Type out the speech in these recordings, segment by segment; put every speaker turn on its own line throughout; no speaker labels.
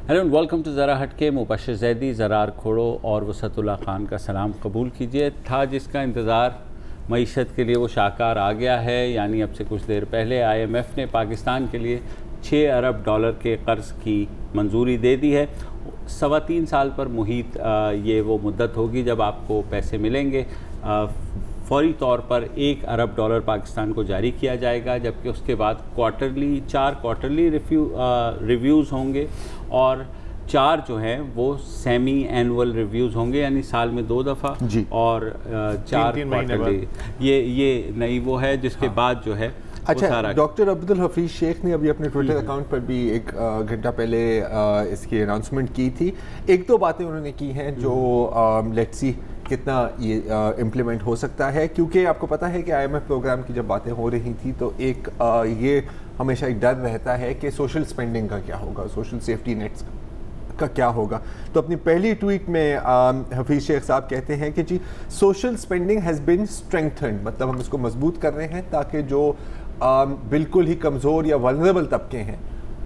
Hello and welcome to ज़रा हटके। मुबशर ज़ैदी, ज़रार खोड़ो और वसतुल्लाह खान का सलाम कबूल कीजिए। था जिसका इंतज़ार मईशत के लिए वो शाकार आ गया है। यानी अब से कुछ देर पहले IMF ने पाकिस्तान के लिए 6 अरब डॉलर के कर्ज़ की मंजूरी दे दी है। 3.25 साल पर मुहित ये वो मुद्दत होगी जब आपको पैसे मिलेंगे। फौरी तौर पर 1 अरब डॉलर पाकिस्तान को जारी किया जाएगा, जबकि उसके बाद 4 क्वार्टरली रिव्यूज़ होंगे और 4 जो हैं वो सेमी एनुअल रिव्यूज़ होंगे, यानी साल में 2 दफ़ा और 4 क्वार्टरली। ये नई वो है जिसके बाद जो है।
अच्छा, डॉक्टर अब्दुल हफीज़ शेख ने अभी अपने ट्विटर अकाउंट पर भी 1 घंटा पहले इसकी अनाउंसमेंट की थी। 1-2 बातें उन्होंने की हैं जो लेट्स सी कितना ये इम्प्लीमेंट हो सकता है, क्योंकि आपको पता है कि IMF प्रोग्राम की जब बातें हो रही थी तो ये हमेशा एक डर रहता है कि सोशल स्पेंडिंग का क्या होगा, सोशल सेफ्टी नेट्स का क्या होगा। तो अपनी पहली ट्वीट में हफीज़ शेख साहब कहते हैं कि जी सोशल स्पेंडिंग हैज़ बिन स्ट्रेंथन्ड, मतलब हम इसको मजबूत कर रहे हैं ताकि जो बिल्कुल ही कमज़ोर या वल्नरेबल तबके हैं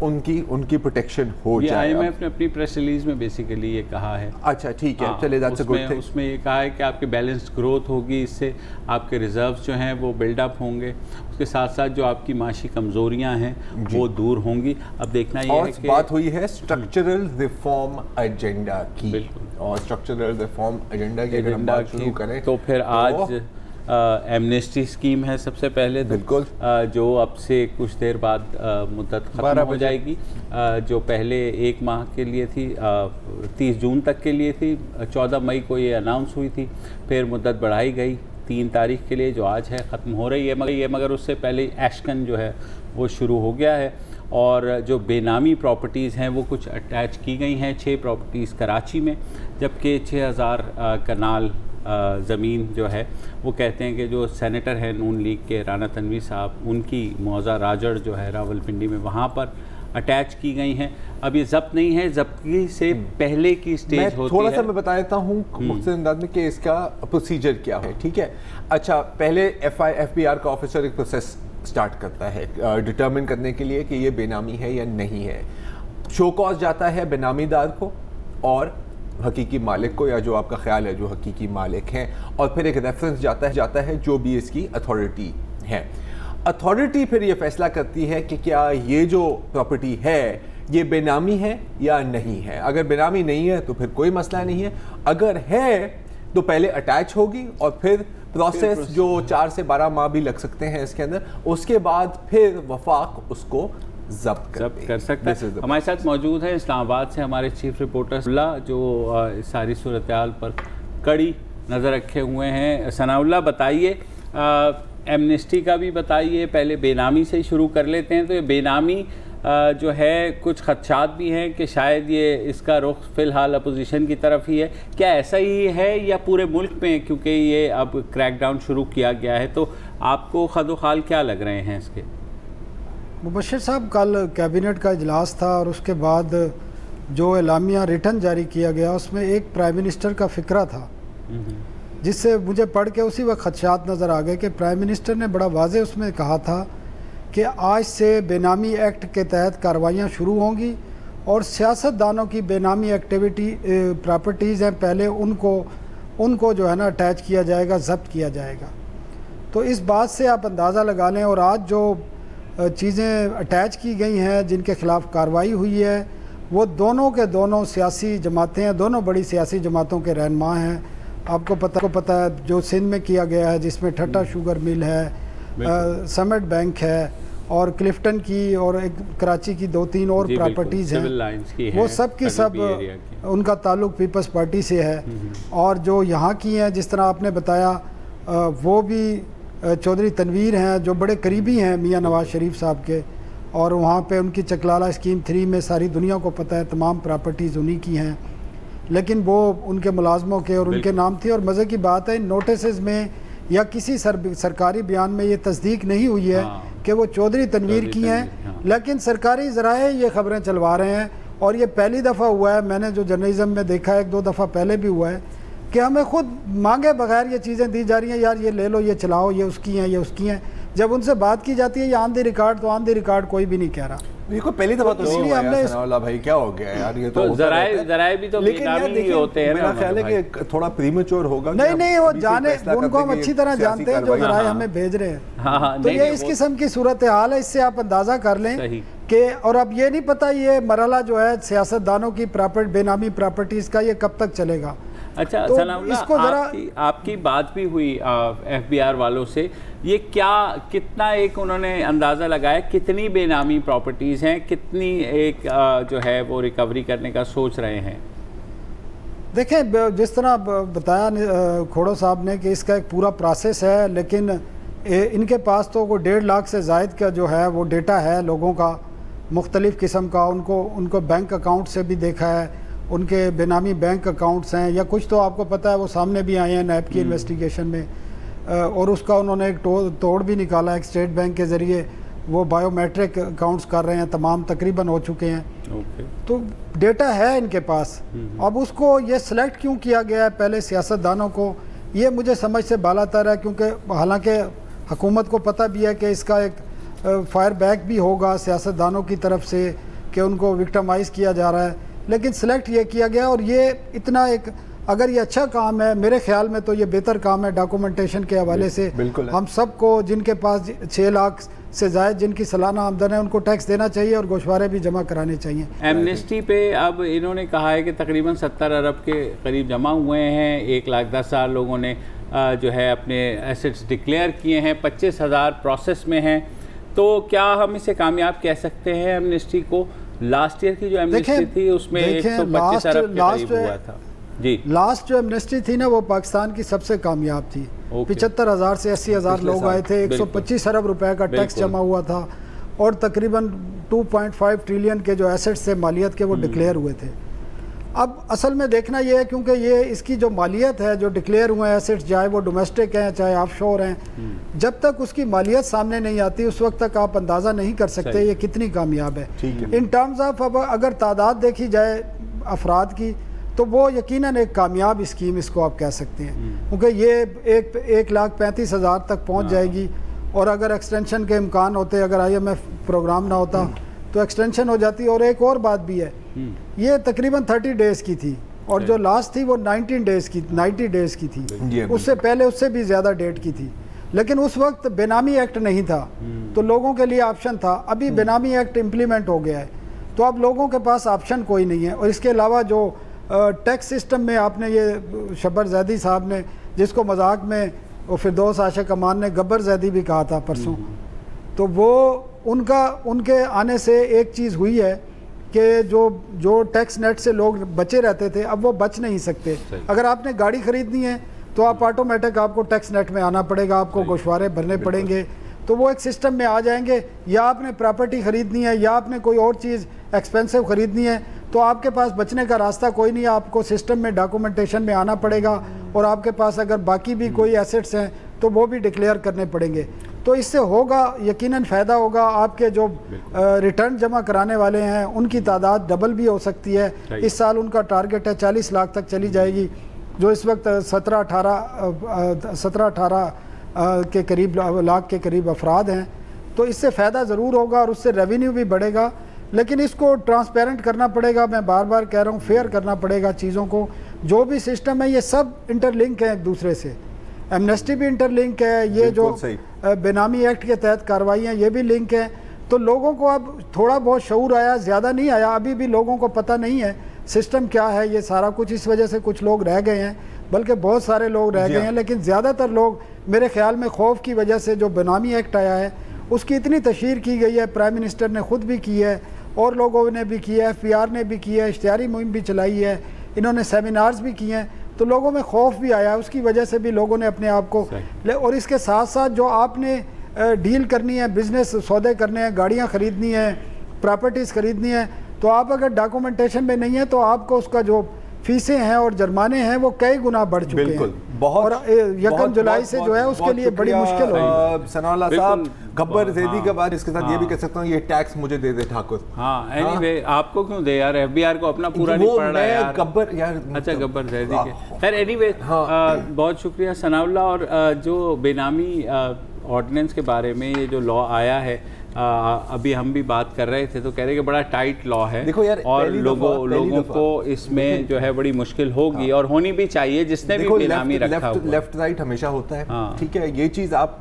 उनकी प्रोटेक्शन हो जाए।
IMF ने अपनी प्रेस रिलीज में बेसिकली ये कहा है।
अच्छा ठीक है, चले दैट्स अ गुड थिंग।
उसमें ये कहा है कि आपकी बैलेंस्ड ग्रोथ होगी, इससे आपके रिजर्व्स जो हैं वो बिल्डअप होंगे, उसके साथ साथ जो आपकी माशी कमजोरियां हैं वो दूर होंगी। अब देखना ये है कि
बात हुई है स्ट्रक्चरल रिफॉर्म एजेंडा की, और स्ट्रक्चरल रिफॉर्म एजेंडा की अगर हम बात शुरू करें
तो फिर आज एमनेस्टी स्कीम है सबसे पहले,
बिल्कुल,
जो अब से कुछ देर बाद मुद्दत ख़त्म हो जाएगी। जो पहले 1 माह के लिए थी, 30 जून तक के लिए थी, 14 मई को ये अनाउंस हुई थी, फिर मुद्दत बढ़ाई गई 3 तारीख के लिए, जो आज है ख़त्म हो रही है। मगर उससे पहले एशकन जो है वो शुरू हो गया है। और जो बेनामी प्रॉपर्टीज़ हैं वो कुछ अटैच की गई हैं, 6 प्रॉपर्टीज़ कराची में, जबकि 6000 कनाल ज़मीन जो है वो कहते हैं कि जो सेनेटर है नून लीग के राना तनवीर साहब, उनकी मौज़ा राजड़ जो है रावलपिंडी में, वहाँ पर अटैच की गई हैं। अब ये जब्त नहीं है, जब्ती से पहले की स्टेज होती है।
थोड़ा सा मैं बता देता हूँ मुख्तसर अंदाज में कि इसका प्रोसीजर क्या है, ठीक है। अच्छा, पहले FIFPR का ऑफिसर एक प्रोसेस स्टार्ट करता है डिटर्मिन करने के लिए कि ये बेनामी है या नहीं है। शो कॉज जाता है बेनामीदार को और हकीकी मालिक को, या जो आपका ख्याल है जो हकीकी मालिक हैं, और फिर एक रेफरेंस जाता है जो भी इसकी अथॉरिटी है। अथॉरिटी फिर ये फैसला करती है कि क्या ये जो प्रॉपर्टी है ये बेनामी है या नहीं है। अगर बेनामी नहीं है तो फिर कोई मसला नहीं है, अगर है तो पहले अटैच होगी और फिर प्रोसेस जो 4 से 12 माह भी लग सकते हैं इसके अंदर, उसके बाद फिर वफाक उसको जब्त कर सकता है।
हमारे साथ मौजूद है इस्लामाबाद से हमारे चीफ रिपोर्टर जो सारी सूरत-ए-हाल पर कड़ी नज़र रखे हुए हैं। सनाउल्लाह, बताइए, एमनेस्टी का भी बताइए, पहले बेनामी से ही शुरू कर लेते हैं। तो ये बेनामी जो है कुछ खदशात भी हैं कि शायद ये इसका रुख फ़िलहाल अपोजिशन की तरफ ही है। क्या ऐसा ही है या पूरे मुल्क में, क्योंकि ये अब क्रैकडाउन शुरू किया गया है, तो आपको खदोखाल क्या लग रहे हैं इसके?
मुबशर साहब, कल कैबिनेट का इजलास था और उसके बाद जो एलामिया रिटर्न जारी किया गया उसमें एक प्राइम मिनिस्टर का फ़िक्रा था, जिससे मुझे पढ़ के उसी वक्त खदशात नज़र आ गए कि प्राइम मिनिस्टर ने बड़ा वाज़े उसमें कहा था कि आज से बेनामी एक्ट के तहत कार्रवाइयाँ शुरू होंगी और सियासतदानों की बेनामी एक्टिविटी प्रॉपर्टीज़ हैं पहले उनको जो है ना अटैच किया जाएगा, जब्त किया जाएगा। तो इस बात से आप अंदाज़ा लगा लें। और आज जो चीज़ें अटैच की गई हैं जिनके ख़िलाफ़ कार्रवाई हुई है वो दोनों के दोनों सियासी जमातें हैं, दोनों बड़ी सियासी जमातों के रहनुमा हैं। आपको पता है जो सिंध में किया गया है, जिसमें ठट्टा शुगर मिल है, समिट बैंक है और क्लिफ्टन की और एक कराची की 2-3 और प्रॉपर्टीज़ हैं, वो सब की सब उनका ताल्लुक़ पीपल्स पार्टी से है। और जो यहाँ की हैं, जिस तरह आपने बताया, वो भी चौधरी तनवीर हैं जो बड़े करीबी हैं मियाँ नवाज शरीफ साहब के, और वहाँ पे उनकी चकलाला स्कीम 3 में सारी दुनिया को पता है तमाम प्रॉपर्टीज़ उन्हीं की हैं, लेकिन वो उनके मुलाजमों के और उनके नाम थी। और मज़े की बात है, इन नोटिस में या किसी सरकारी बयान में ये तस्दीक नहीं हुई है कि वो चौधरी तनवीर की हैं, लेकिन सरकारी ज़राए ये ख़बरें चलवा रहे हैं। और ये पहली दफ़ा हुआ है, मैंने जो जर्नलिज्म में देखा है 1-2 दफ़ा पहले भी हुआ है कि हमें खुद मांगे बगैर ये चीज़ें दी जा रही हैं, यार ये ले लो, ये चलाओ, ये उसकी हैं, ये उसकी हैं। जब उनसे बात की जाती है ये ऑन द रिकॉर्ड, तो ऑन द रिकॉर्ड कोई भी नहीं कह रहा।
ये कोई पहली दफा तो नहीं हुआ यार सनाउल्लाह भाई, क्या हो गया यार, ये तो
जराए भी तो बेनामी ही होते हैं।
मेरा ख्याल है कि थोड़ा प्रीमेच्योर होगा।
नहीं वो जाने, उनको हम अच्छी तरह जानते हैं जो जराए हमें भेज रहे हैं। तो ये इस किस्म की सूरत हाल है, इससे आप अंदाजा कर लें कि, और अब ये नहीं पता ये मरहला जो है सियासतदानों की बेनामी प्रॉपर्टीज का ये कब तक चलेगा।
अच्छा
तो
सनाउल्लाह,
इसको जरा
आपकी बात भी हुई FBI वालों से, ये कितना एक उन्होंने अंदाज़ा लगाया कितनी बेनामी प्रॉपर्टीज़ हैं, कितनी एक जो है वो रिकवरी करने का सोच रहे हैं?
देखें जिस तरह बताया खोड़ो साहब ने कि इसका एक पूरा प्रोसेस है, लेकिन इनके पास तो वो 1.5 लाख से ज़ायद का जो है वो डेटा है लोगों का मुख्तलिफ़ किस्म का। उनको बैंक अकाउंट से भी देखा है, उनके बेनामी बैंक अकाउंट्स हैं या कुछ तो आपको पता है वो सामने भी आए हैं नैब की इन्वेस्टिगेशन में, और उसका उन्होंने एक तोड़ भी निकाला। एक स्टेट बैंक के ज़रिए वो बायोमेट्रिक अकाउंट्स कर रहे हैं, तमाम तकरीबन हो चुके हैं। तो डेटा है इनके पास। अब उसको ये सिलेक्ट क्यों किया गया है पहले सियासतदानों को, ये मुझे समझ से बालातर है, क्योंकि हालांकि हुकूमत को पता भी है कि इसका एक फायर बैक भी होगा सियासतदानों की तरफ से कि उनको विक्टिमाइज़ किया जा रहा है, लेकिन सिलेक्ट ये किया गया। और ये इतना एक, अगर ये अच्छा काम है मेरे ख्याल में तो ये बेहतर काम है डॉक्यूमेंटेशन के हवाले से। हम सबको जिनके पास 6 लाख से ज़ायद जिनकी सालाना आमदन है उनको टैक्स देना चाहिए और गोशवारे भी जमा कराने चाहिए।
एमनेस्टी पे अब इन्होंने कहा है कि तकरीबन 70 अरब के करीब जमा हुए हैं, 1,10,000 लोगों ने जो है अपने एसेट्स डिक्लेयर किए हैं, 25,000 प्रोसेस में हैं। तो क्या हम इसे कामयाब कह सकते हैं एमनेस्टी को? लास्ट ईयर की जो एमनेस्टी थी उसमें 125 अरब के करीब हुआ था जी।
लास्ट जो एमनेस्टी थी ना वो पाकिस्तान की सबसे कामयाब थी। 75,000 से 80,000 लोग आए थे, 125 अरब रुपए का टैक्स जमा हुआ था और तकरीबन 2.5 ट्रिलियन के जो एसेट्स थे मालियत के वो डिक्लेयर हुए थे। अब असल में देखना ये है क्योंकि ये इसकी जो मालियत है जो डिक्लेयर हुए हैं एसेट्स, चाहे वो डोमेस्टिक हैं चाहे ऑफशोर हैं, जब तक उसकी मालियत सामने नहीं आती उस वक्त तक आप अंदाज़ा नहीं कर सकते ये कितनी कामयाब है। इन टर्म्स ऑफ अब अगर तादाद देखी जाए अफराद की तो वो यकीनन एक कामयाब स्कीम इसको आप कह सकते हैं, क्योंकि ये 1,35,000 तक पहुंच जाएगी। और अगर एक्सटेंशन के इम्कान होते, अगर IMF प्रोग्राम ना होता तो एक्सटेंशन हो जाती। और एक और बात भी है, ये तकरीबन 30 डेज़ की थी और जो लास्ट थी वो 90 डेज़ की थी, उससे पहले उससे भी ज़्यादा डेट की थी। लेकिन उस वक्त बेनामी एक्ट नहीं था तो लोगों के लिए ऑप्शन था। अभी बेनामी एक्ट इम्प्लीमेंट हो गया है तो अब लोगों के पास ऑप्शन कोई नहीं है। और इसके अलावा जो टैक्स सिस्टम में आपने ये शब्बर जैदी साहब ने, जिसको मजाक में वो फिरदौस आशिक अमान ने गब्बर जैदी भी कहा था परसों, तो वो उनके आने से एक चीज़ हुई है कि जो टैक्स नेट से लोग बचे रहते थे अब वो बच नहीं सकते। अगर आपने गाड़ी ख़रीदनी है तो आप ऑटोमेटिक आपको टैक्स नेट में आना पड़ेगा, आपको गोशवारे भरने पड़ेंगे, तो वो एक सिस्टम में आ जाएंगे। या आपने प्रॉपर्टी ख़रीदनी है या आपने कोई और चीज़ एक्सपेंसिव ख़रीदनी है तो आपके पास बचने का रास्ता कोई नहीं है, आपको सिस्टम में डॉक्यूमेंटेशन में आना पड़ेगा और आपके पास अगर बाकी भी कोई एसेट्स हैं तो वो भी डिक्लेयर करने पड़ेंगे। तो इससे होगा यकीनन फ़ायदा होगा। आपके जो रिटर्न जमा कराने वाले हैं उनकी तादाद डबल भी हो सकती है। इस साल उनका टारगेट है 40 लाख तक चली जाएगी, जो इस वक्त 17-18 के करीब लाख के करीब अफराद हैं। तो इससे फ़ायदा ज़रूर होगा और उससे रेवेन्यू भी बढ़ेगा, लेकिन इसको ट्रांसपेरेंट करना पड़ेगा। मैं बार बार कह रहा हूँ फेयर करना पड़ेगा चीज़ों को। जो भी सिस्टम है ये सब इंटरलिंक है एक दूसरे से। एमनेस्टी भी इंटरलिंक है, ये जो बेनामी एक्ट के तहत कार्रवाइयाँ ये भी लिंक है। तो लोगों को अब थोड़ा बहुत शऊर आया, ज़्यादा नहीं आया, अभी भी लोगों को पता नहीं है सिस्टम क्या है ये सारा कुछ। इस वजह से कुछ लोग रह गए हैं, बल्कि बहुत सारे लोग रह गए हैं, लेकिन ज़्यादातर लोग मेरे ख्याल में खौफ की वजह से जो बेनामी एक्ट आया है उसकी इतनी तशहीर की गई है, प्राइम मिनिस्टर ने ख़ुद भी की है और लोगों ने भी की है, FPR ने भी की है, इश्तिहारी मुहिम भी चलाई है, इन्होंने सेमिनार्स भी किए हैं, तो लोगों में खौफ भी आया, उसकी वजह से भी लोगों ने अपने आप को और इसके साथ साथ जो आपने डील करनी है, बिजनेस सौदे करने हैं, गाड़ियाँ ख़रीदनी है, प्रॉपर्टीज़ ख़रीदनी है, तो आप अगर डॉक्यूमेंटेशन में नहीं है तो आपको उसका जो फीसें हैं और जुर्माने हैं वो कई गुना बढ़ चुके हैं।
बहुत,
और 1 जुलाई से जो है उसके लिए बड़ी मुश्किल होगी।
सनाउल्लाह साहब, गब्बर जैदी के बाद इसके साथ ये भी कह सकता हूँ ये टैक्स मुझे दे दे ठाकुर।
हाँ, एनीवे आपको क्यों दे यार, FBR को अपना पूरा नहीं पड़ रहा है यार।
गब्बर यार,
अच्छा गब्बर जैदी के, खैर एनीवे बहुत शुक्रिया सनाउल्लाह। और जो बेनामी ऑर्डिनेंस के बारे में ये जो लॉ आया है, अभी हम भी बात कर रहे थे तो कह रहे कि बड़ा टाइट लॉ है।
देखो यार,
और लोगों को इसमें जो है बड़ी मुश्किल होगी और होनी भी चाहिए जिसने भी बेनामी रखा हुआ।
लेफ्ट राइट हमेशा होता है, ठीक है, ये चीज़ आप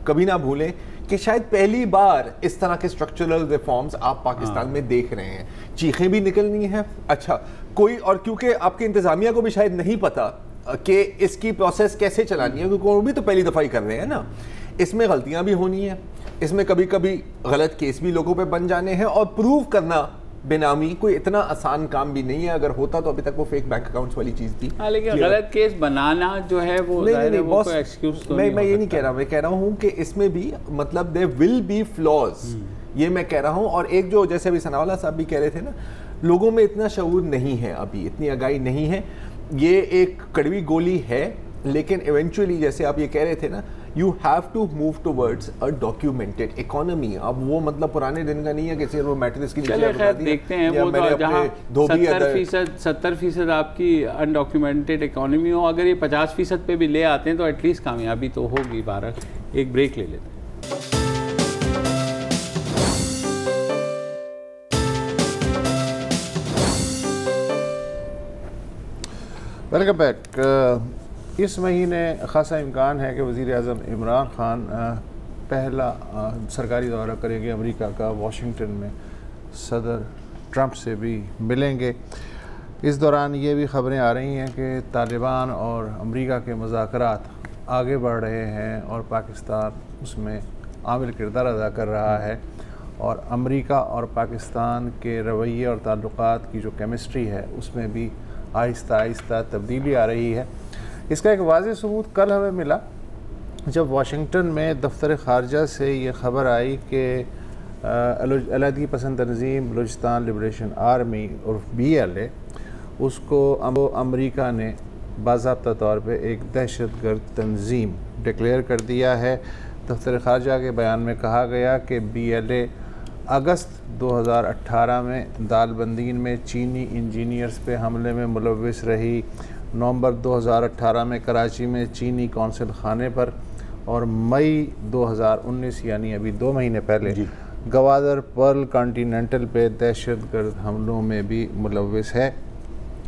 कभी ना भूलें कि शायद पहली बार इस तरह के स्ट्रक्चरल रिफॉर्म्स आप पाकिस्तान में देख रहे हैं। चीखें भी निकलनी है, अच्छा कोई, और क्योंकि आपकी इंतजामिया को भी शायद नहीं पता कि इसकी प्रोसेस कैसे चलानी है, क्योंकि वो भी तो पहली दफ़ा ही कर रहे हैं ना। इसमें गलतियां भी होनी है, इसमें कभी कभी गलत केस भी लोगों पे बन जाने हैं, और प्रूव करना बेनामी कोई इतना आसान काम भी नहीं है। अगर होता तो अभी तक वो फेक बैंक अकाउंट्स वाली चीज़ थी।
लेकिन गलत केस बनाना जो है वो
बॉस, मैं ये नहीं कह रहा, मैं कह रहा हूँ कि इसमें भी मतलब देयर विल बी फ्लॉज, ये मैं कह रहा हूँ। और एक जो जैसे अभी सनावाला साहब भी कह रहे थे ना, लोगों में इतना शऊर नहीं है, अभी इतनी आगाही नहीं है। ये एक कड़वी गोली है, लेकिन इवेंचुअली जैसे आप ये कह रहे थे ना, you have to move towards a documented economy. अब वो मतलब पुराने दिन का नहीं है कि सिर्फ वो मैट्रिक्स की
देखते हैं वो जहाँ 70% आपकी अनडॉक्यूमेंटेड इकोनॉमी हो, अगर ये 50% पे भी ले आते हैं तो एटलीस्ट कामयाबी तो होगी। भारत एक ब्रेक ले लेते हैं।
Welcome back. इस महीने ख़ासा इम्कान है कि वज़ीर-ए-आज़म इमरान खान पहला सरकारी दौरा करेंगे अमेरिका का। वाशिंगटन में सदर ट्रंप से भी मिलेंगे। इस दौरान ये भी ख़बरें आ रही हैं कि तालिबान और अमेरिका के मुज़ाकरात आगे बढ़ रहे हैं और पाकिस्तान उसमें आमिल किरदार अदा कर रहा है, और अमेरिका और पाकिस्तान के रवैये और ताल्लुकात की जो केमिस्ट्री है उसमें भी आहिस्ता आहिस्ता तब्दीली आ रही है। इसका एक वाज़ेह सबूत कल हमें मिला जब वाशिंगटन में दफ्तर ख़ारजा से ये ख़बर आई कि अलहदगी पसंद तंजीम बलूचिस्तान लिबरेशन आर्मी और BLA उसको अमेरिका ने बाज़ाब्ता तौर पे एक दहशतगर्द तंजीम डिक्लेयर कर दिया है। दफ्तर ख़ारजा के बयान में कहा गया कि BLA अगस्त 2018 में दालबंदीन में चीनी इंजीनियर्स पे हमले में मुलव्विस रही, नवंबर 2018 में कराची में चीनी कौंसिल खाने पर, और मई 2019 यानी अभी 2 महीने पहले गवादर पर्ल कॉन्टिनेंटल पे दहशतगर्द हमलों में भी मुलव्विस है,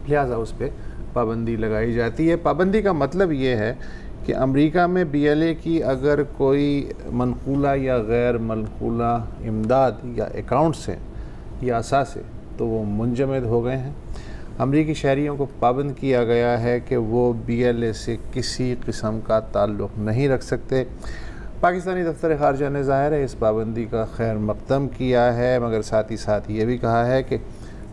लिहाजा उस पर पाबंदी लगाई जाती है। पाबंदी का मतलब ये है कि अमेरिका में BLA की अगर कोई मनकूला या गैर मनकूला इमदाद या अकाउंट्स हैं या असासे तो वो मुंजमद हो गए हैं। अमरीकी शहरियों को पाबंद किया गया है कि वो BLA से किसी किस्म का ताल्लुक़ नहीं रख सकते। पाकिस्तानी दफ्तर ख़ारजा ने ज़ाहिर है इस पाबंदी का खैर मक़दम किया है, मगर साथ ही साथ ये भी कहा है कि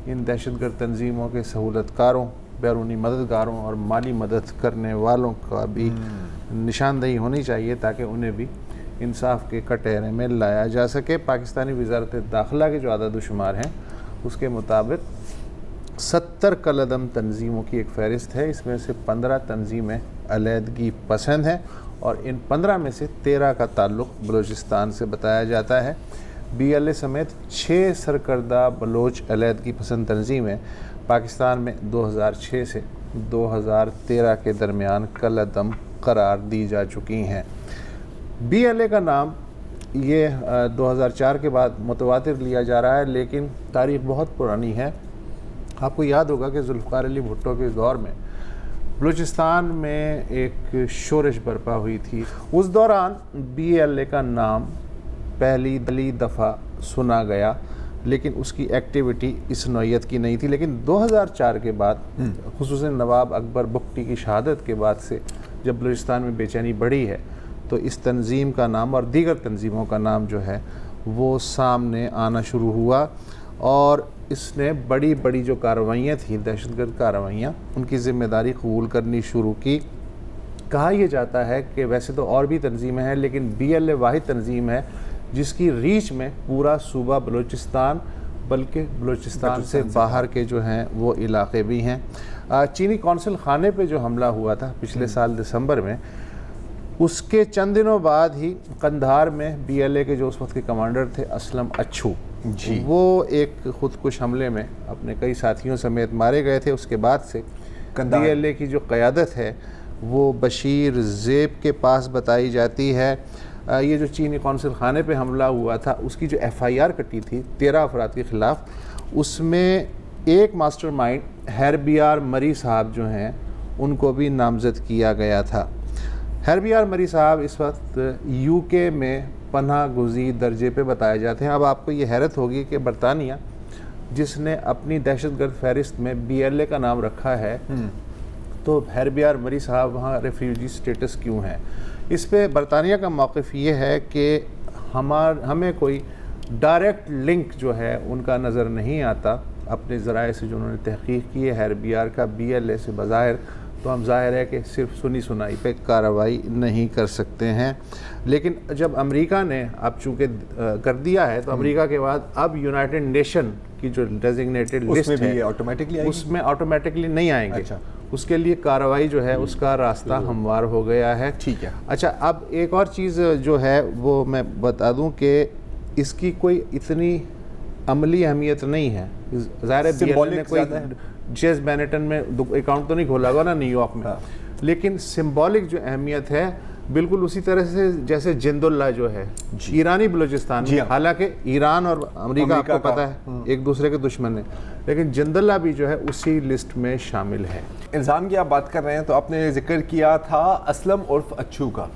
इन दहशतगर्द तंजीमों के सहूलतकारों, बैरूनी मददगारों और माली मदद करने वालों का भी निशानदेही होनी चाहिए ताकि उन्हें भी इंसाफ के कटहरे में लाया जा सके। पाकिस्तानी वज़ारत दाखिला के जो आदाद शुमार हैं उसके मुताबिक 70 कलअदम तंजीमों की एक फ़हरिस्त है। इसमें से 15 तंजीमें अलहदगी पसंद हैं और इन 15 में से 13 का ताल्लुक़ बलूचिस्तान से बताया जाता है। BLA समेत 6 सरकर्दा बलोच अलहदगी पसंद तंजीमें पाकिस्तान में 2006 से 2013 के दरमियान कलअदम करार दी जा चुकी हैं। BLA का नाम ये 2004 के बाद मुतवातिर लिया जा रहा है, लेकिन तारीख़ बहुत पुरानी है। आपको याद होगा कि जुल्फ़िकार अली भुट्टो के दौर में बलूचिस्तान में एक शोरश बर्पा हुई थी। उस दौरान BLA का नाम पहली दफ़ा सुना गया, लेकिन उसकी एक्टिविटी इस नौइयत की नहीं थी। लेकिन 2004 के बाद खुसूसन नवाब अकबर बुगटी की शहादत के बाद से जब बलूचिस्तान में बेचैनी बढ़ी है तो इस तंजीम का नाम और दीगर तंजीमों का नाम जो है वो सामने आना शुरू हुआ, और इसने बड़ी बड़ी जो कार्रवाइयाँ थी, दहशतगर्द कार्रवाइयाँ, उनकी ज़िम्मेदारी कबूल करनी शुरू की। कहा यह जाता है कि वैसे तो और भी तंजीमें हैं, लेकिन BLA वाहिद तंजीम है जिसकी रीच में पूरा सूबा बलूचिस्तान, बल्कि बलूचिस्तान से बाहर के जो हैं वो इलाके भी हैं। चीनी कौंसिल खाने पे जो हमला हुआ था पिछले साल दिसंबर में, उसके चंद दिनों बाद ही कंधार में BLA के जो उस वक्त के कमांडर थे असलम अच्छू जी, वो एक खुदकुश हमले में अपने कई साथियों समेत मारे गए थे। उसके बाद से BLA की जो क़यादत है वो बशीर ज़ेब के पास बताई जाती है। ये जो चीनी कौंसल खाने पे हमला हुआ था उसकी जो FIR कटी थी 13 अफराद के ख़िलाफ़, उसमें एक मास्टरमाइंड हैरबियार मरी साहब जो हैं उनको भी नामज़द किया गया था। हैरबियार मरी साहब इस वक्त UK में पनाह गुज़ीर दर्जे पे बताए जाते हैं। अब आपको ये हैरत होगी कि बरतानिया जिसने अपनी दहशतगर्द फहरिस्त में BLA का नाम रखा है, तो हैरबियार मरी साहब वहाँ रेफ्यूजी स्टेटस क्यों है? इस पे बरतानिया का मौक़िफ़ ये है कि हमें कोई डायरेक्ट लिंक जो है उनका नज़र नहीं आता अपने ज़राए से जो उन्होंने तहक़ीक़ की है हैरबियार का BLA से बज़ाहिर, तो हम ज़ाहिर है कि सिर्फ सुनी सुनाई पे कार्रवाई नहीं कर सकते हैं। लेकिन जब अमेरिका ने अब चूँकि कर दिया है, तो अमेरिका के बाद अब यूनाइटेड नेशन की जो डेजिग्नेटेड लिस्ट है उसमें ऑटोमेटिकली नहीं आएंगे। अच्छा। उसके लिए कार्रवाई जो है उसका रास्ता हमवार हो गया है। ठीक है। अच्छा, अब एक और चीज़ जो है वो मैं बता दूं कि इसकी कोई इतनी अमली अहमियत नहीं है। ज़ाहिर है BLA ने कोई जेस बेनेटन में अकाउंट तो नहीं खोला होगा ना न्यूयॉर्क में। हाँ। लेकिन सिंबॉलिक जो अहमियत है बिल्कुल उसी तरह से जैसे जिंदुल्ला जो है ईरानी बलूचिस्तान में, हालांकि ईरान और अमेरिका आपको पता है एक दूसरे के दुश्मन है, लेकिन जिंदुल्ला भी जो है उसी लिस्ट में शामिल है।
इल्ज़ाम की आप बात कर रहे हैं तो आपने जिक्र किया था असलम उर्फ अच्छू का,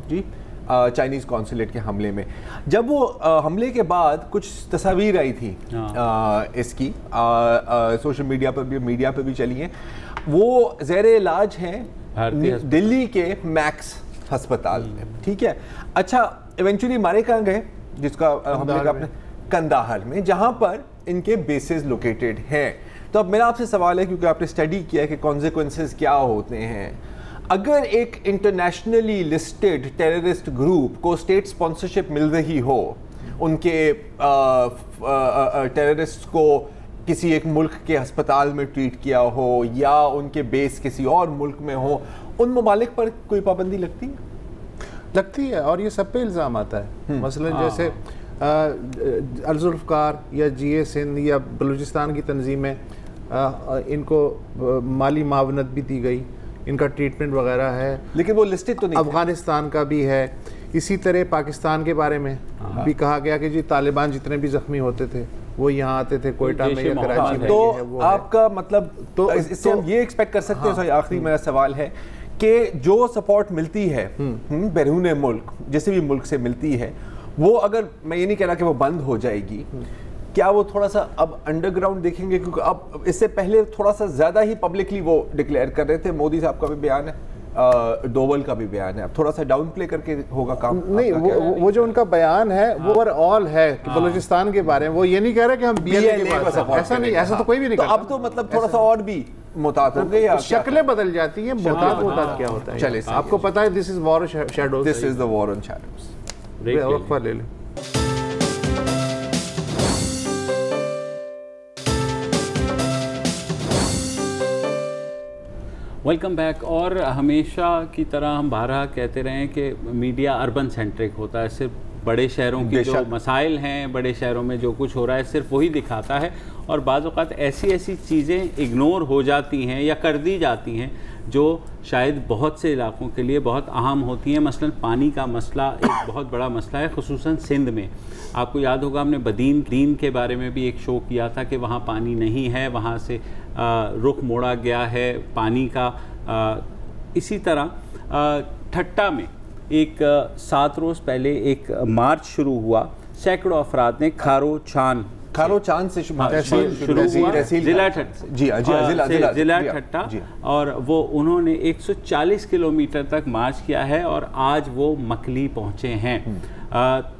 जी, चाइनीज़ कॉन्सुलेट के हमले में। जब वो हमले के बाद कुछ तस्वीर आई थी इसकी सोशल मीडिया पर भी चली हैं, वो ज़ेरे इलाज हैं दिल्ली के मैक्स अस्पताल में। ठीक है। अच्छा, इवेंचुअली मारे कहाँ गए? जिसका हमले का अपने कंदाहार में, जहाँ पर इनके बेसेस लोकेटेड हैं। तो अब मेरा आपसे सवाल है, क्योंकि आपने स्टडी किया है कि कॉन्सिक्वेंसेस क्या होते हैं, अगर एक इंटरनेशनली लिस्टेड टेररिस्ट ग्रुप को स्टेट स्पॉन्सरशिप मिल रही हो, उनके टेररिस्ट को किसी एक मुल्क के अस्पताल में ट्रीट किया हो या उनके बेस किसी और मुल्क में हो, उन ममालिक पर कोई पाबंदी लगती है? और ये सब पे इल्ज़ाम आता है। मसलन जैसे अल-जुल्फ़कार या GA सिंध या बलूचिस्तान की तंजीमें, इनको माली मावनत भी दी गई, इनका ट्रीटमेंट वगैरह है, लेकिन वो लिस्टेड तो नहीं। अफ़गानिस्तान का भी है। इसी तरह पाकिस्तान के बारे में भी कहा गया कि जी तालिबान जितने भी ज़ख्मी होते थे वो यहाँ आते थे कोयटा में या कराची में। तो आपका मतलब तो इससे हम ये एक्सपेक्ट कर सकते हैं, आखिरी मेरा सवाल है कि जो सपोर्ट मिलती है बैरून मुल्क, जैसे भी मुल्क से मिलती है, वो अगर, मैं ये नहीं कह रहा कि वो बंद हो जाएगी, क्या वो थोड़ा सा अब अंडरग्राउंड देखेंगे? क्योंकि अब इससे पहले थोड़ा सा ज़्यादा ही पब्लिकली वो डिक्लेयर कर रहे थे। मोदी साहब का भी बयान है, डोवल का भी बयान है, अब थोड़ा सा डाउन प्ले करके होगा काम?
नहीं, वो जो उनका बयान है वो ओवरऑल है कि बलूचिस्तान के बारे में, वो ये नहीं कह रहे कि हम BLA के पास, ऐसा नहीं, ऐसा तो कोई भी नहीं करता।
अब तो मतलब थोड़ा सा और भी मुताद हो गए,
शक्लें बदल जाती हैं। मुताद क्या होता है?
चले,
आपको पता है, this is war on shadows.
This is the war on shadows.
वक्फा ले लें।
Welcome back. और हमेशा की तरह हम बारहा कहते रहे हैं कि मीडिया अर्बन सेंट्रिक होता है, सिर्फ बड़े शहरों की जो मसाइल हैं, बड़े शहरों में जो कुछ हो रहा है सिर्फ वही दिखाता है, और बाज़ औक़ात ऐसी ऐसी चीज़ें इग्नोर हो जाती हैं या कर दी जाती हैं जो शायद बहुत से इलाक़ों के लिए बहुत अहम होती हैं। मसलन पानी का मसला एक बहुत बड़ा मसला है, ख़ुसूसन सिंध में। आपको याद होगा हमने बदीन के बारे में भी एक शो किया था कि वहाँ पानी नहीं है, वहाँ से रुख मोड़ा गया है पानी का। इसी तरह ठट्टा में एक 7 रोज़ पहले एक मार्च शुरू हुआ, सैकड़ों अफराद ने खारो चांद से शुरू हुआ, ज़िला ठट्टा, और वो उन्होंने 140 किलोमीटर तक मार्च किया है और आज वो मकली पहुँचे हैं।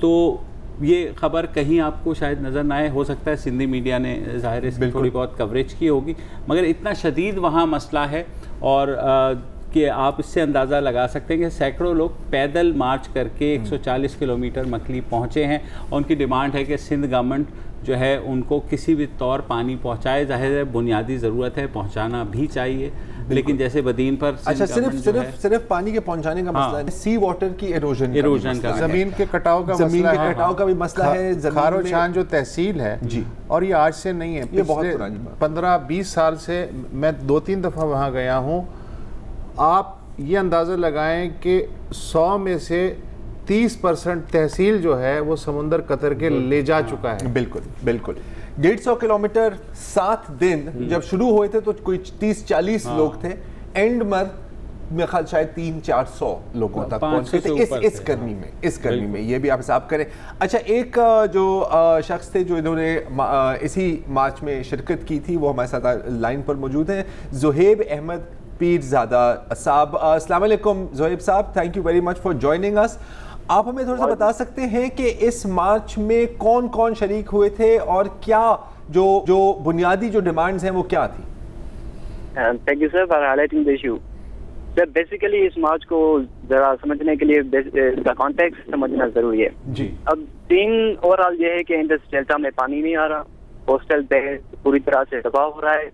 तो ये ख़बर कहीं आपको शायद नज़र ना आए, हो सकता है सिंधी मीडिया ने ज़ाहिर है थोड़ी बहुत कवरेज की होगी, मगर इतना शदीद वहाँ मसला है और कि आप इससे अंदाज़ा लगा सकते हैं कि सैकड़ों लोग पैदल मार्च करके 140 किलोमीटर मकली पहुँचे हैं और उनकी डिमांड है कि सिंध गवर्नमेंट जो है उनको किसी भी तौर पानी पहुँचाए। ज़ाहिर है बुनियादी ज़रूरत है, पहुँचाना भी चाहिए, लेकिन जैसे बदीन पर
अच्छा सिर्फ पानी के पहुँचाने का मसला है, सी वाटर की एरोजन
का, ज़मीन के कटाव का
भी मसला है।
खारो चांद जो तहसील है जी, और ये आज से नहीं है,
ये बहुत पुरानी
15-20 साल से मैं 2-3 दफ़ा वहाँ गया हूँ। आप ये अंदाज़ा लगाएं कि 100 में से 30% तहसील जो है वो समुंदर कतर के ले जा चुका है।
बिल्कुल बिल्कुल। 150 किलोमीटर 7 दिन जब शुरू हुए थे तो कोई 30-40 लोग थे, एंड में मेरे ख्याल शायद 300-400 लोगों तक पहुंचे थे इस गर्मी में ये भी आप हिसाब करें। अच्छा, एक जो शख्स थे जो इन्होंने इसी मार्च में शिरकत की थी वो हमारे साथ लाइन पर मौजूद हैं, ज़ुहैब अहमद पीरज़ादा साहब। अस्सलाम वालेकुम ज़ुहैब साहब, thank you very much for joining us. आप हमें थोड़ा सा बता सकते हैं कि इस मार्च में कौन कौन शरीक हुए थे और क्या जो बुनियादी जो डिमांड्स हैं वो क्या थी?
Thank you sir for highlighting the issue. Sir basically इस मार्च को जरा समझने के लिए इसका कॉन्टेक्स्ट समझना जरूरी है
जी।
अब सीन ओवरऑल ये है कि इंडस डेल्टा में पानी नहीं आ रहा, कोस्टल बेल्ट पूरी तरह से तबाह हो रहा है,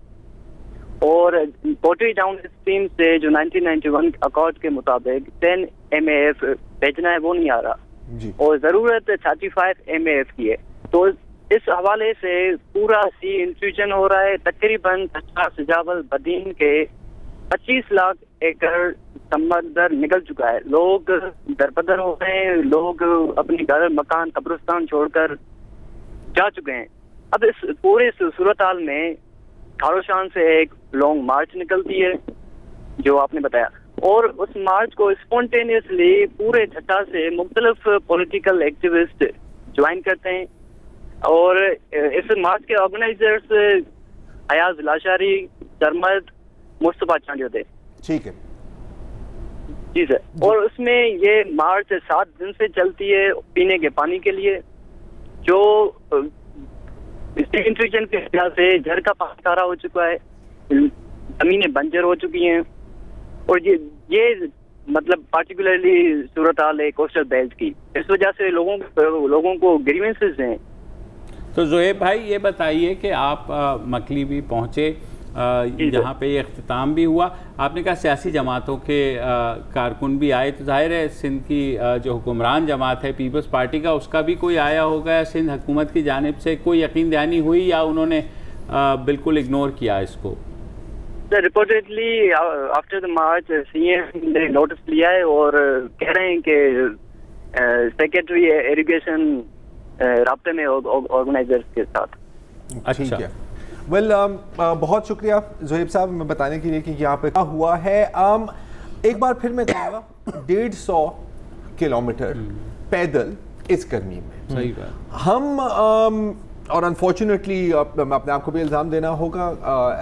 और पोर्टरी डाउन स्ट्रीम से जो 1991 अकॉर्ड के मुताबिक 10 MAF भेजना है वो नहीं आ रहा
जी।
और जरूरत 35 MAF की है। तो इस हवाले से पूरा सी इंफ्यूजन हो रहा है। तकरीबन 50 सजावल बदीन के 25 लाख एकड़ समंदर निकल चुका है। लोग दरबदर हो गए हैं, लोग अपने घर मकान कब्रिस्तान छोड़कर जा चुके हैं। अब इस पूरे सूरत हाल में खारोशान से एक लॉन्ग मार्च निकलती है जो आपने बताया, और उस मार्च को स्पॉन्टेनियसली पूरे छठा से मुख्तलिफ पॉलिटिकल एक्टिविस्ट ज्वाइन करते हैं, और इस मार्च के ऑर्गेनाइजर्स अयाज लाशारी, सरमद, मुस्तफा चांडियो थे। ठीक है जी सर। और उसमें ये मार्च 7 दिन से चलती है पीने के पानी के लिए, जो इंफ्यूजन के वजह से झर का पानी खारा हो चुका है, जमीनें बंजर हो चुकी हैं, और ये मतलब पार्टिकुलरली सूरत हाल है कोस्टल बेल्ट की। इस वजह से लोगों को ग्रीवेंसेस हैं।
तो ज़ुहैब भाई ये बताइए कि आप मकली भी पहुँचे जहाँ पे ये अख्तिताम भी हुआ, आपने कहा सियासी जमातों के कारकुन भी आए, तो जाहिर है सिंध की जो हुक्मरान जमात है पीपल्स पार्टी का उसका भी कोई आया होगा, सिंध हुकूमत की जानिब से कोई यकीन दहानी हुई या उन्होंने बिल्कुल इग्नोर किया इसको?
Sir reportedly after the March CM ने नोटिस लिया है और कह रहे हैं कि सेक्रेटरी इरिगेशन राब्ते में ऑर्गेनाइजर्स के साथ।
ठीक है, वेल बहुत शुक्रिया ज़ुहैब साहब हमें बताने के लिए कि यहाँ पे क्या हुआ है। एक बार फिर मैं कहूँगा 150 किलोमीटर पैदल इस गर्मी में
सही बात।
हम और अनफॉर्चुनेटली मैं अपने आप को भी इल्ज़ाम देना होगा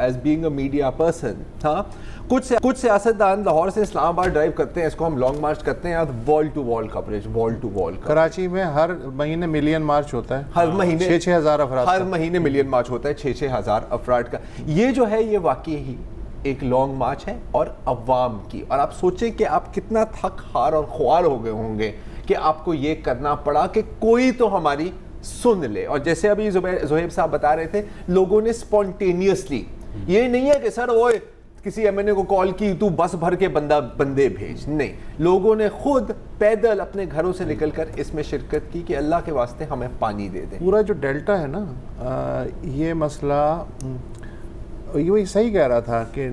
as being a media person, हाँ कुछ सियासतदान लाहौर से इस्लामाबाद ड्राइव करते हैं, इसको हम लॉन्ग मार्च करते हैं, wall to wall coverage, wall to wall.
Karachi में हर महीने मिलियन मार्च होता है,
हर महीने
6-6 हज़ार अफराद,
हर महीने मिलियन मार्च होता है 6-6 हज़ार अफराद का। ये जो है ये वाकई ही एक लॉन्ग मार्च है और अवाम की, और आप सोचें कि आप कितना थक हार और ख्वार हो गए होंगे कि आपको ये करना पड़ा कि कोई तो हमारी सुन ले। और जैसे अभी ज़ुहैब साहब बता रहे थे, लोगों ने स्पॉन्टेनियसली, ये नहीं है कि सर वो किसी MNA को कॉल की तू बस भर के बंदे भेज, नहीं, लोगों ने खुद पैदल अपने घरों से निकलकर इसमें शिरकत की कि अल्लाह के वास्ते हमें पानी दे दे।
पूरा जो डेल्टा है ना, ये मसला ये सही कह रहा था कि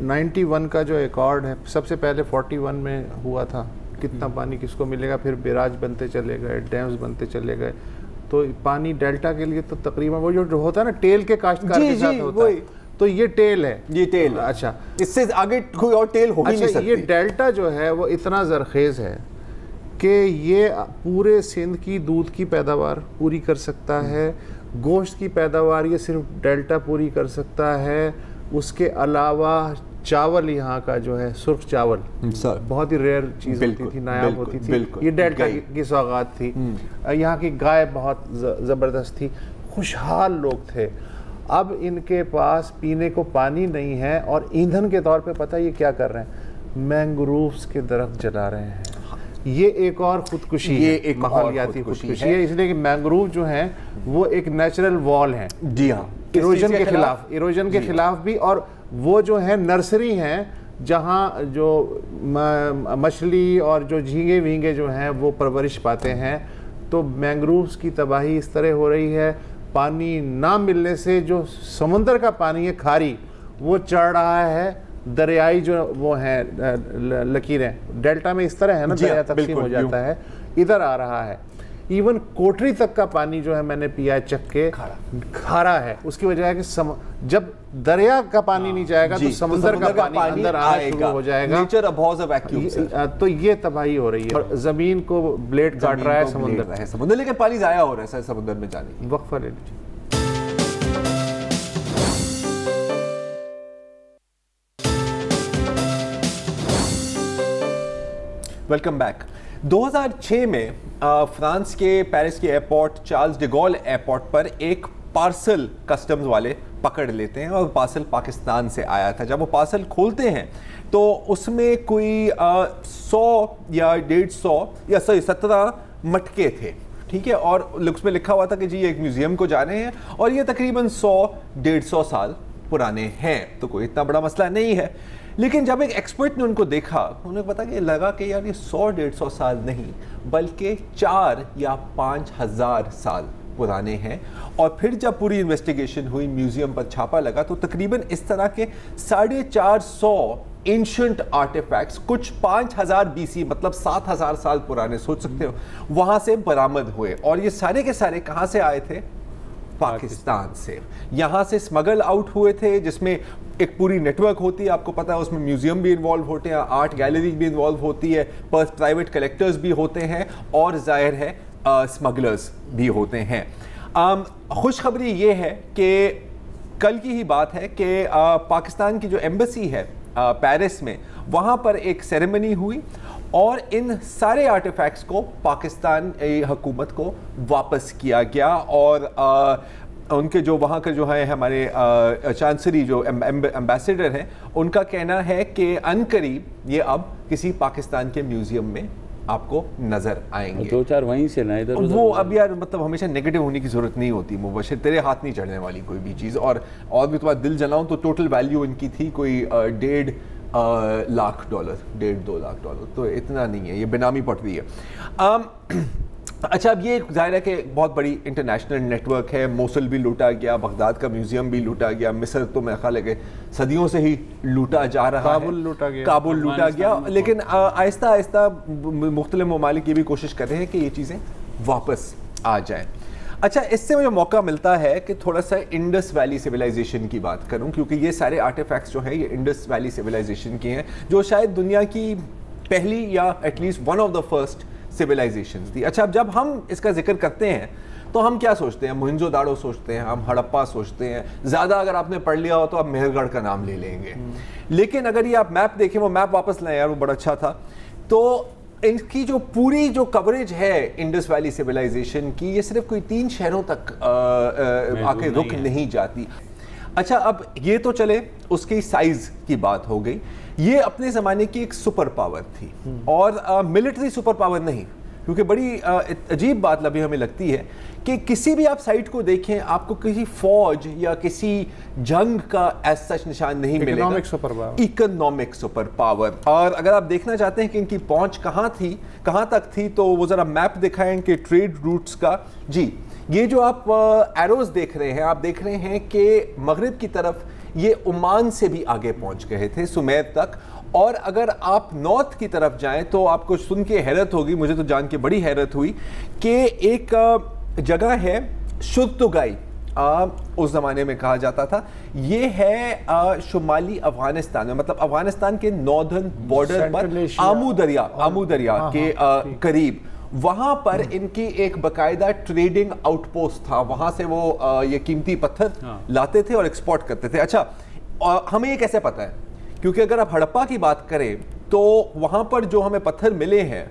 91 का जो रिकॉर्ड है, सबसे पहले 41 में हुआ था, कितना पानी किसको मिलेगा, फिर बैराज बनते चले गए, डैम्स बनते चले गए, तो पानी डेल्टा के लिए तो तकरीबन वो जो होता है ना टेल के काश्तकार के साथ होता है, तो ये टेल है,
ये टेल।
अच्छा,
इससे आगे कोई और टेल हो ही नहीं सकती।
ये डेल्टा जो है वो इतना जरखेज है कि ये पूरे सिंध की दूध की पैदावार पूरी कर सकता है, गोश्त की पैदावार ये सिर्फ डेल्टा पूरी कर सकता है, उसके अलावा चावल यहाँ का जो है सुर्ख चावल बहुत ही रेयर चीज़ होती थी, नायाब होती थी, ये डेल्टा की सौगात थी। यहाँ की गाय बहुत ज़बरदस्त थी, खुशहाल लोग थे। अब इनके पास पीने को पानी नहीं है और ईंधन के तौर पे पता ये क्या कर रहे हैं, मैंग्रोव्स के दरख्त जला रहे हैं। ये एक और खुदकुशी है, एक माहौलियाती खुदकुशी है, इसलिए कि मैंग्रोव जो हैं वो एक नेचुरल वॉल हैं, जी हाँ, इरोजन के खिलाफ भी, और वो जो है नर्सरी हैं जहाँ जो मछली और जो झींगे वींगे जो हैं वो परवरिश पाते हैं। तो मैंग्रोव्स की तबाही इस तरह हो रही है, पानी ना मिलने से जो समुंदर का पानी है खारी वो चढ़ रहा है, दरियाई जो वो हैं लकीरें डेल्टा में इस तरह है ना, दरिया तकसीम हो जाता है, इधर आ रहा है। इवन कोटरी तक का पानी जो है मैंने पिया है, चख के खारा है। उसकी वजह है कि जब दरिया का पानी नहीं जाएगा तो समुद्र का पानी अंदर आना शुरू हो जाएगा।
Nature abhors a vacuum.
तो ये तबाही हो रही है, जमीन को ब्लेड काट रहा है
समुद्र, लेकिन पानी जाया हो रहा है समुद्र में जाने की।
वक्फा ले लीजिए।
Welcome back. 2006 में फ्रांस के पेरिस के airport Charles de Gaulle airport पर एक पार्सल कस्टम्स वाले पकड़ लेते हैं और पार्सल पाकिस्तान से आया था। जब वो पार्सल खोलते हैं तो उसमें कोई 100 या 150 या 17 मटके थे, ठीक है, और उसमें लिखा हुआ था कि जी ये एक म्यूजियम को जा रहे हैं और ये तकरीबन 100-150 साल पुराने हैं, तो कोई इतना बड़ा मसला नहीं है। लेकिन जब एक एक्सपर्ट ने उनको देखा, उन्हें पता कि लगा कि यार ये 100-150 साल नहीं बल्कि 4 या 5 हज़ार साल पुराने हैं। और फिर जब पूरी इन्वेस्टिगेशन हुई, म्यूजियम पर छापा लगा, तो तकरीबन इस तरह के 450 एंशिएंट आर्टिफैक्ट्स, कुछ 5000 BC मतलब 7000 साल पुराने, सोच सकते हो, वहां से बरामद हुए। और ये सारे के सारे कहां से आए थे? पाकिस्तान से। यहाँ से स्मगल आउट हुए थे, जिसमें एक पूरी नेटवर्क होती है, आपको पता है, उसमें म्यूजियम भी इन्वॉल्व होते हैं, आर्ट गैलरी भी इन्वॉल्व होती है, प्राइवेट कलेक्टर्स भी होते हैं और जाहिर है स्मगलर्स भी होते हैं। खुशखबरी ये है कि कल की ही बात है कि पाकिस्तान की जो एम्बेसी है पेरिस में, वहाँ पर एक सेरेमनी हुई और इन सारे आर्टिफैक्ट्स को पाकिस्तान हुकूमत को वापस किया गया। और उनके जो वहाँ के जो है हमारे चांसरी जो एम्बेसडर हैं, उनका कहना है कि अनकरीब ये अब किसी पाकिस्तान के म्यूजियम में आपको नजर आएंगे।
2-4 वहीं से ना इधर
वो अब यार मतलब हमेशा नेगेटिव होने की जरूरत नहीं होती मुबशिर, तेरे हाथ नहीं चढ़ने वाली कोई भी चीज़। और भी तुम्हारा दिल जलाऊं तो टोटल वैल्यू इनकी थी कोई $1.5 लाख, $1.5-2 लाख, तो इतना नहीं है, ये बेनामी पड़ रही है। अच्छा, अब ये जाहिर है कि बहुत बड़ी इंटरनेशनल नेटवर्क है। मोसुल भी लूटा गया, बगदाद का म्यूजियम भी लूटा गया, मिस्र तो मेरा ख्याल है कि सदियों से ही लूटा जा रहा है, काबुल लूटा गया। लेकिन आहिस्ता आहिस्ता मुख्तलिफ ममालिक ये भी कोशिश कर रहे हैं कि ये चीज़ें वापस आ जाएं। अच्छा, इससे मुझे मौका मिलता है कि थोड़ा सा इंडस वैली सिविलाइजेशन की बात करूं, क्योंकि ये सारे आर्टिफैक्ट्स जो हैं ये इंडस वैली सिविलाइजेशन के हैं, जो शायद दुनिया की पहली या at least one of the first civilisations थी। अच्छा, अब जब हम इसका जिक्र करते हैं तो हम क्या सोचते हैं? मोहनजोदाड़ो सोचते हैं, हम हड़प्पा सोचते हैं, ज़्यादा अगर आपने पढ़ लिया हो तो आप मेहरगढ़ का नाम ले लेंगे। लेकिन अगर ये आप मैप देखें, वो मैप वापस लाएं यार, वो बड़ा अच्छा था, तो इनकी जो पूरी जो कवरेज है इंडस वैली सिविलाइजेशन की, ये सिर्फ कोई 3 शहरों तक आके रुक नहीं जाती। अच्छा, अब ये तो चले, उसकी साइज की बात हो गई। ये अपने ज़माने की एक सुपर पावर थी और मिलिट्री सुपर पावर नहीं, क्योंकि बड़ी अजीब बात अभी हमें लगती है कि किसी भी आप साइट को देखें, आपको किसी फौज या किसी जंग का एज सच निशान नहीं मिलेगा। Economic super power. और अगर आप देखना चाहते हैं कि इनकी पहुंच कहाँ तक थी, तो वो ज़रा मैप दिखाएं कि ट्रेड रूट्स का। जी, ये जो आप एरोज देख रहे हैं, आप देख रहे हैं कि मगरिब की तरफ ये ओमान से भी आगे पहुंच गए थे, सुमेर तक। और अगर आप नॉर्थ की तरफ जाएं तो आपको सुन के हैरत होगी, मुझे तो जान के बड़ी हैरत हुई कि एक जगह है शुर्तुगाई, उस ज़माने में कहा जाता था, ये है शुमाली अफगानिस्तान में, मतलब अफगानिस्तान के नॉर्दर्न बॉर्डर पर आमू दरिया के करीब। वहाँ पर इनकी एक बाकायदा ट्रेडिंग आउटपोस्ट था, वहाँ से वो ये कीमती पत्थर लाते थे और एक्सपोर्ट करते थे। अच्छा, हमें ये कैसे पता है? क्योंकि अगर आप हड़प्पा की बात करें तो वहाँ पर जो हमें पत्थर मिले हैं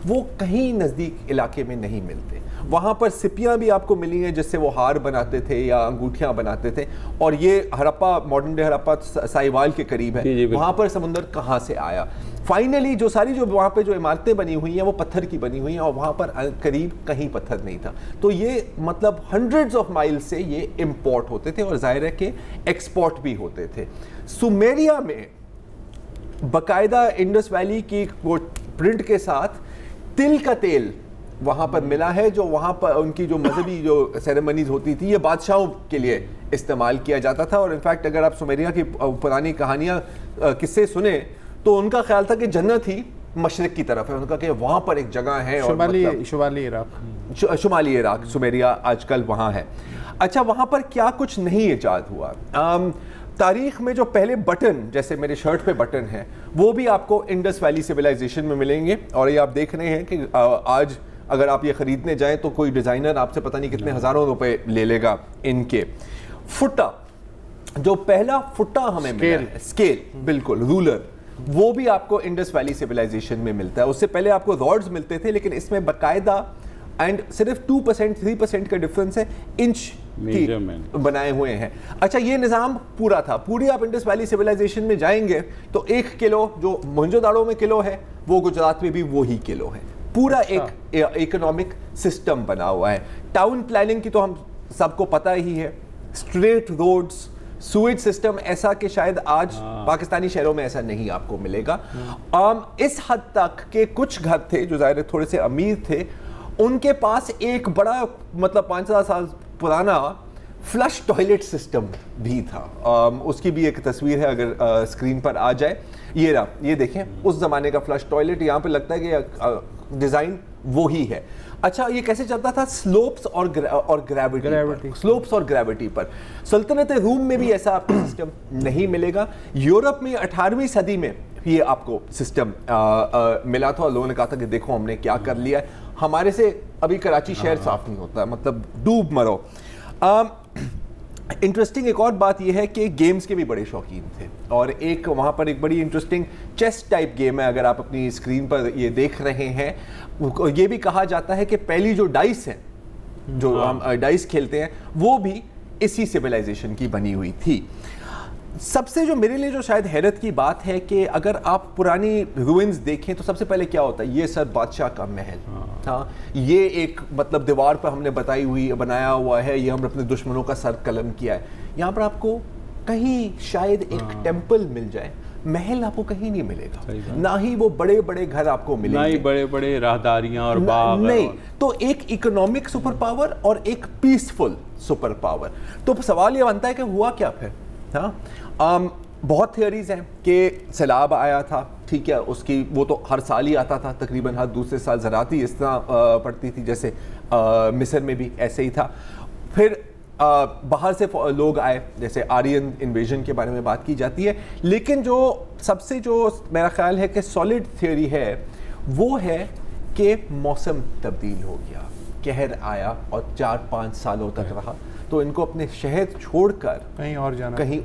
वो कहीं नज़दीक इलाके में नहीं मिलते। वहाँ पर सिपियाँ भी आपको मिली हैं जिससे वो हार बनाते थे या अंगूठियाँ बनाते थे। और ये हड़प्पा, मॉडर्न डे हड़प्पा साहिवाल के करीब है, वहाँ पर समुंदर कहाँ से आया? फाइनली जो सारी जो वहाँ पे जो इमारतें बनी हुई हैं वो पत्थर की बनी हुई हैं और वहाँ पर करीब कहीं पत्थर नहीं था। तो ये मतलब हंड्रेड्स ऑफ माइल से ये इम्पोर्ट होते थे और जाहिर है कि एक्सपोर्ट भी होते थे। सुमेरिया में बाकायदा इंडस वैली की वो प्रिंट के साथ तिल का तेल वहाँ पर मिला है, जो वहाँ पर उनकी जो मजहबी जो सेरेमनीज होती थी ये बादशाहों के लिए इस्तेमाल किया जाता था। और इनफैक्ट अगर आप सुमेरिया की पुरानी कहानियाँ किस्से सुने तो उनका ख्याल था कि जन्नत ही मशरिक की तरफ है, उन्होंने कहा कि वहाँ पर एक जगह है और
शुमाली इराक,
शुमाली इराक, सुमेरिया आजकल वहाँ है। अच्छा, वहाँ पर क्या कुछ नहीं ईजाद हुआ। तारीख में जो पहले बटन, जैसे मेरे शर्ट पे बटन है, वो भी आपको इंडस वैली सिविलाइजेशन में मिलेंगे। और ये आप देख रहे हैं कि आज अगर आप ये ख़रीदने जाएं तो कोई डिज़ाइनर आपसे पता नहीं कितने हज़ारों रुपए ले लेगा इनके। फुटा, जो पहला फुटा हमें मिला है, स्केल, बिल्कुल रूलर, वो भी आपको इंडस वैली सिविलाइजेशन में मिलता है। उससे पहले आपको रॉड्स मिलते थे, लेकिन इसमें बाकायदा एंड सिर्फ 2% 3% का डिफरेंस है, इंच की बनाए हुए हैं। अच्छा, ये निज़ाम पूरा था। पूरी आप इंडस वैली सिविलाइजेशन में जाएंगे तो 1 किलो जो मोहनजोदाड़ो में किलो है, वो गुजरात में भी वही किलो है। पूरा एक इकोनॉमिक सिस्टम बना हुआ है। टाउन प्लानिंग की तो हम सबको पता ही है, स्ट्रेट रोड्स, सुएज सिस्टम, ऐसा कि शायद आज पाकिस्तानी शहरों में ऐसा नहीं आपको मिलेगा। इस हद तक के कुछ घर थे जो ज़ाहिर थोड़े से अमीर थे, उनके पास एक बड़ा मतलब 5,000 साल पुराना फ्लश टॉयलेट सिस्टम भी था। उसकी भी एक तस्वीर है, अगर स्क्रीन पर आ जाए। ये रहा, ये देखें उस ज़माने का फ्लश टॉयलेट। यहाँ पे लगता है कि डिज़ाइन वो ही है। अच्छा, ये कैसे चलता था? स्लोप्स और ग्रेविटी, स्लोप्स और ग्रेविटी पर। सल्तनत रूम में भी ऐसा आपको सिस्टम नहीं मिलेगा। यूरोप में 18वीं सदी में ये आपको सिस्टम मिला था और लोगों ने कहा था कि देखो हमने क्या कर लिया है, हमारे से अभी कराची शहर साफ नहीं होता, मतलब डूब मरो। इंटरेस्टिंग एक और बात यह है कि गेम्स के भी बड़े शौकीन थे, और एक वहाँ पर एक बड़ी इंटरेस्टिंग चेस टाइप गेम है, अगर आप अपनी स्क्रीन पर ये देख रहे हैं। ये भी कहा जाता है कि पहली जो डाइस है, जो हम डाइस खेलते हैं, वो भी इसी सिविलाइजेशन की बनी हुई थी। सबसे जो मेरे लिए जो शायद हैरत की बात है कि अगर आप पुरानी रूइंस देखें तो सबसे पहले क्या होता है, ये सर बादशाह का महल था। ये एक मतलब दीवार पर हमने बनाया हुआ है, ये हमने अपने दुश्मनों का सर कलम किया है। यहाँ पर आपको कहीं शायद एक टेम्पल मिल जाए, महल आपको कहीं नहीं मिलेगा, ना ही वो बड़े बड़े घर आपको मिलेंगे,
ना ही बड़े बड़े राहदारियां और बाग
नहीं। तो एक इकोनॉमिक सुपर पावर और एक पीसफुल सुपर पावर। तो सवाल ये बनता है कि हुआ क्या फिर? हाँ, बहुत थियरीज हैं कि सैलाब आया था, ठीक है, उसकी वो तो हर साल ही आता था तकरीबन, हर दूसरे साल ज़राती इस तरह पड़ती थी, जैसे मिस्र में भी ऐसे ही था। फिर बाहर से लोग आए, जैसे आर्यन इन्वेजन के बारे में बात की जाती है। लेकिन जो सबसे जो मेरा ख्याल है कि सॉलिड थियरी है, वो है कि मौसम तब्दील हो गया, कहर आया और 4-5 सालों तक रहा, तो इनको अपने शहर छोड़कर कहीं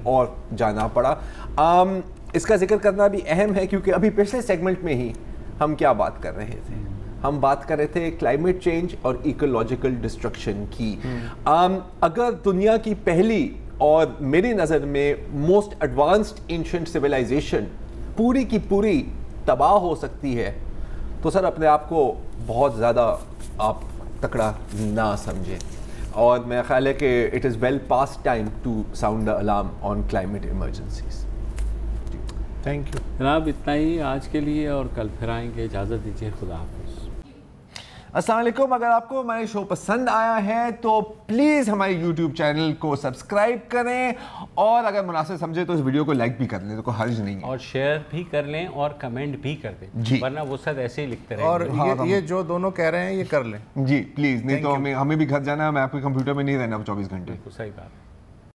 और जाना पड़ा। इसका जिक्र करना भी अहम है क्योंकि अभी पिछले सेगमेंट में ही हम क्या बात कर रहे थे, हम बात कर रहे थे क्लाइमेट चेंज और इकोलॉजिकल डिस्ट्रक्शन की। अगर दुनिया की पहली और मेरी नज़र में मोस्ट एडवांस्ड एंशिएंट सिविलाइजेशन पूरी की पूरी तबाह हो सकती है, तो सर अपने आप को बहुत ज़्यादा आप तकड़ा ना समझें। और मेरा ख्याल है कि it is well past time to sound the alarm on climate emergencies.
Thank you
जनाब, इतना ही आज के लिए, और कल फिर आएंगे। इजाज़त दीजिए, खुदा हाफ़िज़।
अस्सलाम वालेकुम। अगर आपको हमारे शो पसंद आया है तो प्लीज़ हमारे YouTube चैनल को सब्सक्राइब करें, और अगर मुनासिब समझे तो इस वीडियो को लाइक भी कर लें, तो कोई हर्ज नहीं है,
और शेयर भी कर लें और कमेंट भी कर दें
जी,
वरना वो सब ऐसे ही लिखते रहें।
और ये जो दोनों कह रहे हैं ये कर लें
जी प्लीज़, नहीं तो हमें भी घर जाना है, मैं आपके कंप्यूटर में नहीं रहना 24 घंटे।
सही बात।